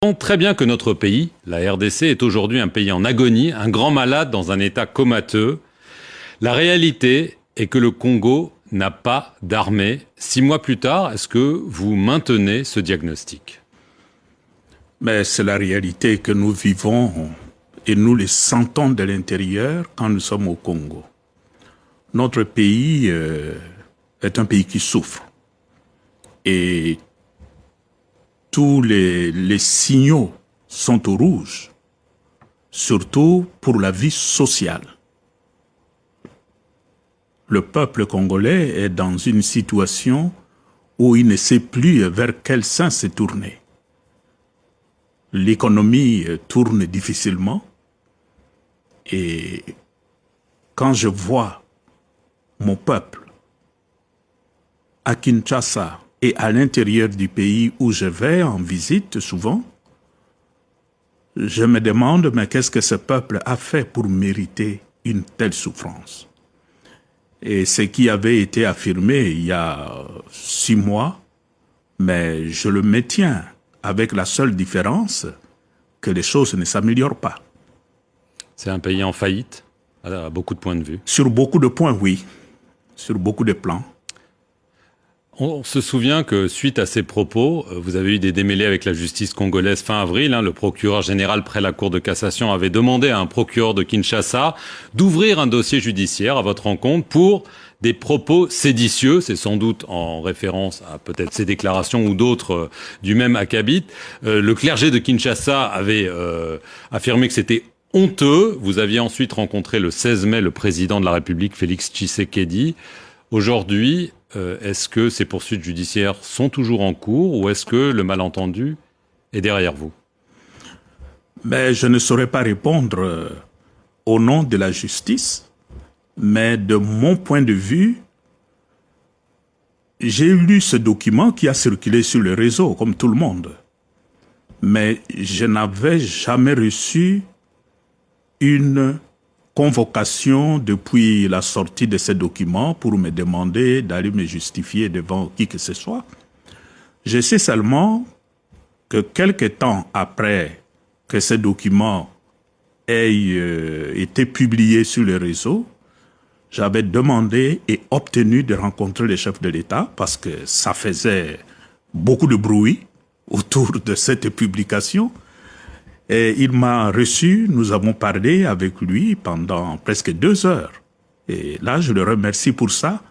On sait très bien que notre pays, la RDC, est aujourd'hui un pays en agonie, un grand malade dans un état comateux. La réalité est que le Congo n'a pas d'armée. 6 mois plus tard, est-ce que vous maintenez ce diagnostic? Mais c'est la réalité que nous vivons et nous le sentons de l'intérieur quand nous sommes au Congo. Notre pays est un pays qui souffre. Et tous les signaux sont au rouge, surtout pour la vie sociale. Le peuple congolais est dans une situation où il ne sait plus vers quel sens se tourner. L'économie tourne difficilement et quand je vois mon peuple à Kinshasa et à l'intérieur du pays où je vais en visite souvent, je me demande mais qu'est-ce que ce peuple a fait pour mériter une telle souffrance? Et ce qui avait été affirmé il y a 6 mois, mais je le maintiens avec la seule différence que les choses ne s'améliorent pas. C'est un pays en faillite, à beaucoup de points de vue. Sur beaucoup de points, oui. Sur beaucoup de plans. On se souvient que suite à ces propos, vous avez eu des démêlés avec la justice congolaise fin avril. Le procureur général près la Cour de cassation avait demandé à un procureur de Kinshasa d'ouvrir un dossier judiciaire à votre encontre pour des propos séditieux. C'est sans doute en référence à peut-être ces déclarations ou d'autres du même acabit. Le clergé de Kinshasa avait affirmé que c'était honteux. Vous aviez ensuite rencontré le 16 mai le président de la République, Félix Tshisekedi. Aujourd'hui, est-ce que ces poursuites judiciaires sont toujours en cours ou est-ce que le malentendu est derrière vous? Mais je ne saurais pas répondre au nom de la justice, mais de mon point de vue, j'ai lu ce document qui a circulé sur le réseau, comme tout le monde. Mais je n'avais jamais reçu une convocation depuis la sortie de ces documents pour me demander d'aller me justifier devant qui que ce soit. Je sais seulement que quelque temps après que ces documents aient été publiés sur le réseau, j'avais demandé et obtenu de rencontrer le chef de l'État parce que ça faisait beaucoup de bruit autour de cette publication. Et il m'a reçu, nous avons parlé avec lui pendant presque 2 heures. Et là, je le remercie pour ça.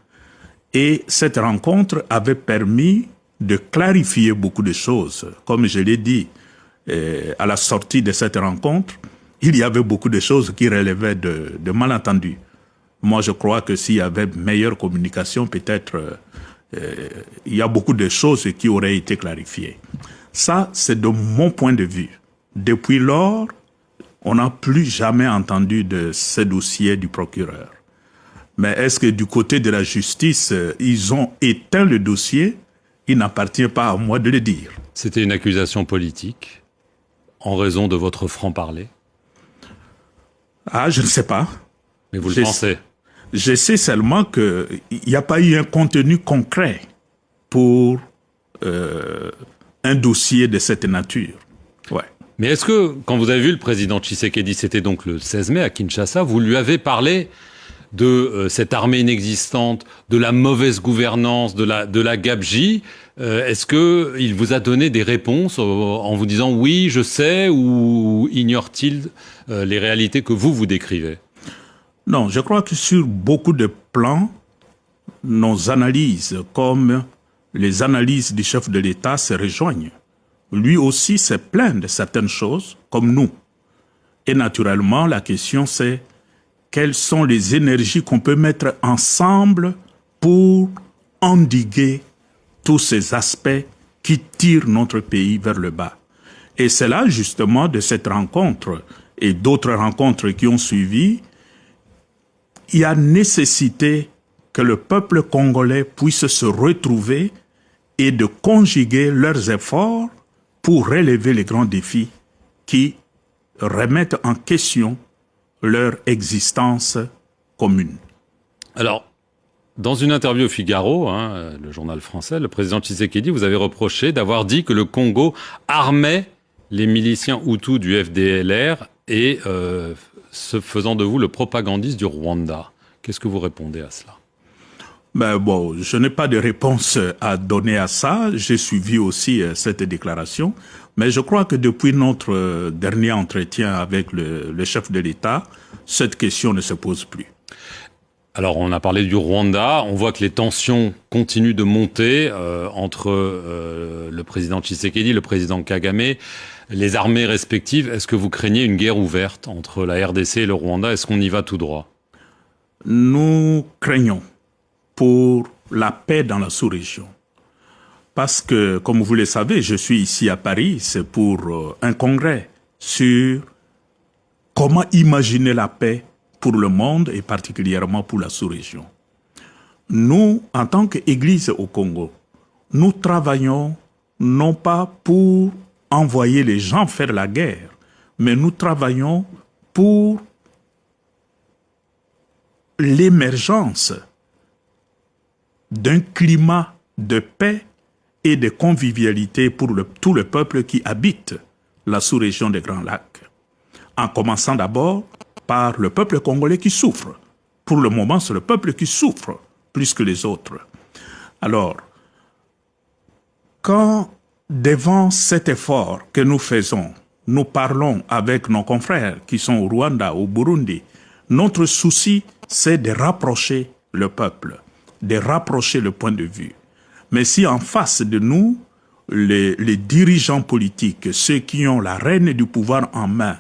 Et cette rencontre avait permis de clarifier beaucoup de choses. Comme je l'ai dit, à la sortie de cette rencontre, il y avait beaucoup de choses qui relevaient de malentendus. Moi, je crois que s'il y avait meilleure communication, peut-être il y a beaucoup de choses qui auraient été clarifiées. Ça, c'est de mon point de vue. Depuis lors, on n'a plus jamais entendu de ce dossier du procureur. Mais est-ce que du côté de la justice, ils ont éteint le dossier? Il n'appartient pas à moi de le dire. C'était une accusation politique en raison de votre franc-parler? Ah, je ne sais pas. Mais vous le pensez? Je sais seulement qu'il n'y a pas eu un contenu concret pour un dossier de cette nature. Ouais. Mais est-ce que, quand vous avez vu le président Tshisekedi, c'était donc le 16 mai à Kinshasa, vous lui avez parlé de cette armée inexistante, de la mauvaise gouvernance, de la gabegie? Est-ce qu'il vous a donné des réponses en vous disant « oui, je sais » ou ignore-t-il les réalités que vous décrivez? Non, je crois que sur beaucoup de plans, nos analyses, comme les analyses du chef de l'État, se rejoignent. Lui aussi s'est plaint de certaines choses, comme nous. Et naturellement, la question c'est quelles sont les énergies qu'on peut mettre ensemble pour endiguer tous ces aspects qui tirent notre pays vers le bas. Et c'est là justement de cette rencontre et d'autres rencontres qui ont suivi, il y a nécessité que le peuple congolais puisse se retrouver et de conjuguer leurs efforts pour relever les grands défis qui remettent en question leur existence commune. Alors, dans une interview au Figaro, le journal français, le président Tshisekedi vous avez reproché d'avoir dit que le Congo armait les miliciens Hutus du FDLR et faisant de vous le propagandiste du Rwanda. Qu'est-ce que vous répondez à cela? Ben bon, je n'ai pas de réponse à donner à ça. J'ai suivi aussi cette déclaration. Mais je crois que depuis notre dernier entretien avec le chef de l'État, cette question ne se pose plus. Alors, on a parlé du Rwanda. On voit que les tensions continuent de monter entre le président Tshisekedi, le président Kagame, les armées respectives. Est-ce que vous craignez une guerre ouverte entre la RDC et le Rwanda? Est-ce qu'on y va tout droit? Nous craignons pour la paix dans la sous-région. Parce que, comme vous le savez, je suis ici à Paris, c'est pour un congrès sur comment imaginer la paix pour le monde et particulièrement pour la sous-région. Nous, en tant qu'Église au Congo, nous travaillons non pas pour envoyer les gens faire la guerre, mais nous travaillons pour l'émergence d'un climat de paix et de convivialité pour tout le peuple qui habite la sous-région des Grands Lacs. En commençant d'abord par le peuple congolais qui souffre. Pour le moment, c'est le peuple qui souffre plus que les autres. Alors, quand devant cet effort que nous faisons, nous parlons avec nos confrères qui sont au Rwanda, au Burundi, notre souci, c'est de rapprocher le peuple, de rapprocher le point de vue. Mais si en face de nous, les dirigeants politiques, ceux qui ont la rêne du pouvoir en main,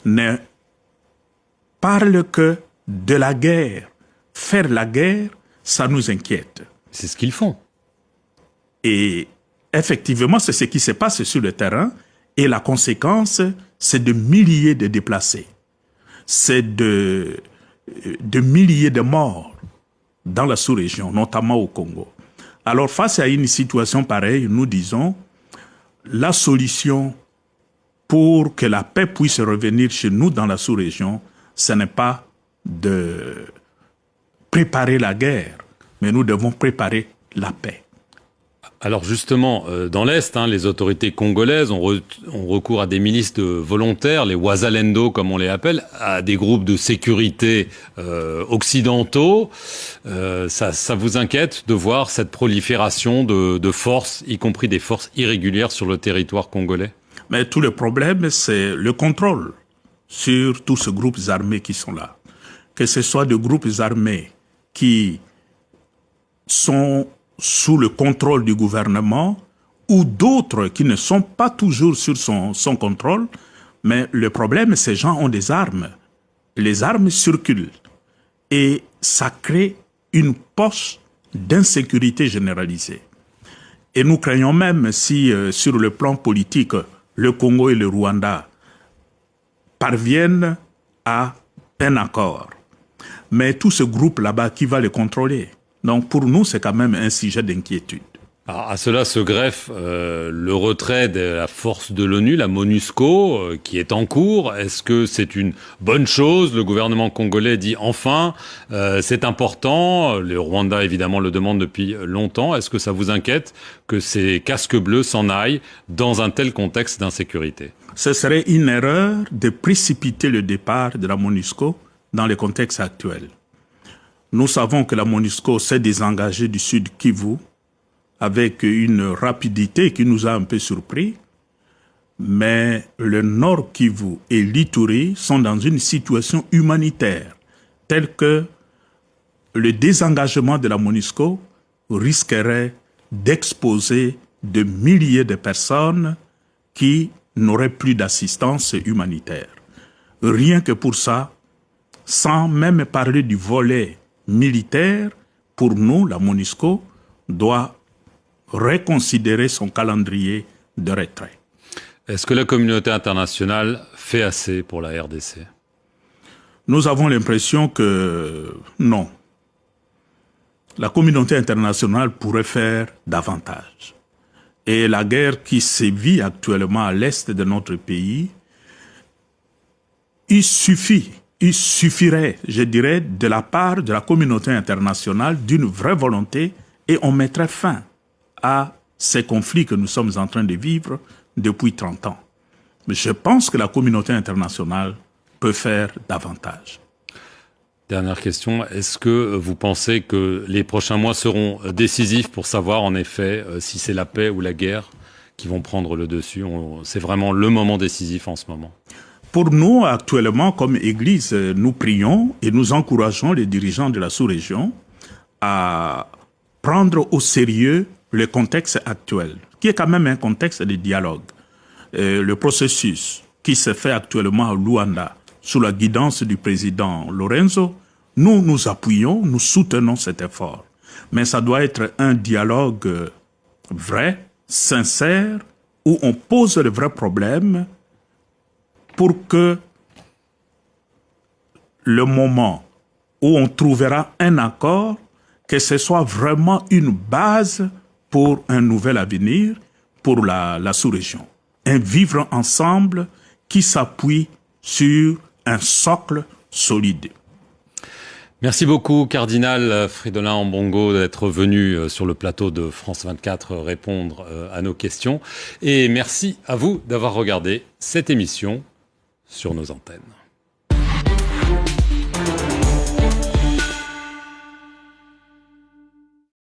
ne parlent que de la guerre, faire la guerre, ça nous inquiète. C'est ce qu'ils font. Et effectivement, c'est ce qui se passe sur le terrain. Et la conséquence, c'est de milliers de déplacés. C'est de milliers de morts dans la sous-région, notamment au Congo. Alors, face à une situation pareille, nous disons, la solution pour que la paix puisse revenir chez nous dans la sous-région, ce n'est pas de préparer la guerre, mais nous devons préparer la paix. Alors justement, dans l'Est, les autorités congolaises ont recours à des milices de volontaires, les Wazalendo comme on les appelle, à des groupes de sécurité occidentaux. Ça vous inquiète de voir cette prolifération de forces, y compris des forces irrégulières sur le territoire congolais? Mais tout le problème, c'est le contrôle sur tous ces groupes armés qui sont là. Que ce soit des groupes armés qui sont sous le contrôle du gouvernement ou d'autres qui ne sont pas toujours sur son contrôle. Mais le problème, ces gens ont des armes. Les armes circulent. Et ça crée une poche d'insécurité généralisée. Et nous craignons même si, sur le plan politique, le Congo et le Rwanda parviennent à un accord. Mais tout ce groupe là-bas, qui va les contrôler? Donc pour nous, c'est quand même un sujet d'inquiétude. Alors, à cela se greffe le retrait de la force de l'ONU, la MONUSCO, qui est en cours. Est-ce que c'est une bonne chose? Le gouvernement congolais dit enfin, c'est important. Le Rwanda, évidemment, le demande depuis longtemps. Est-ce que ça vous inquiète que ces casques bleus s'en aillent dans un tel contexte d'insécurité? Ce serait une erreur de précipiter le départ de la MONUSCO dans le contexte actuel. Nous savons que la MONUSCO s'est désengagée du Sud Kivu avec une rapidité qui nous a un peu surpris, mais le Nord Kivu et l'Ituri sont dans une situation humanitaire telle que le désengagement de la MONUSCO risquerait d'exposer de milliers de personnes qui n'auraient plus d'assistance humanitaire. Rien que pour ça, sans même parler du volet militaire, pour nous, la MONUSCO doit reconsidérer son calendrier de retrait. Est-ce que la communauté internationale fait assez pour la RDC? Nous avons l'impression que non. La communauté internationale pourrait faire davantage. Et la guerre qui sévit actuellement à l'est de notre pays, il suffirait, je dirais, de la part de la communauté internationale d'une vraie volonté et on mettrait fin à ces conflits que nous sommes en train de vivre depuis 30 ans. Mais je pense que la communauté internationale peut faire davantage. Dernière question, est-ce que vous pensez que les prochains mois seront décisifs pour savoir en effet si c'est la paix ou la guerre qui vont prendre le dessus? C'est vraiment le moment décisif en ce moment. Pour nous, actuellement, comme Église, nous prions et nous encourageons les dirigeants de la sous-région à prendre au sérieux le contexte actuel, qui est quand même un contexte de dialogue. Le processus qui se fait actuellement à Luanda, sous la guidance du président Lorenzo, nous nous appuyons, nous soutenons cet effort. Mais ça doit être un dialogue vrai, sincère, où on pose les vrais problèmes pour que le moment où on trouvera un accord, que ce soit vraiment une base pour un nouvel avenir pour la sous-région. Un vivre ensemble qui s'appuie sur un socle solide. Merci beaucoup, Cardinal Fridolin Ambongo, d'être venu sur le plateau de France 24 répondre à nos questions. Et merci à vous d'avoir regardé cette émission sur nos antennes.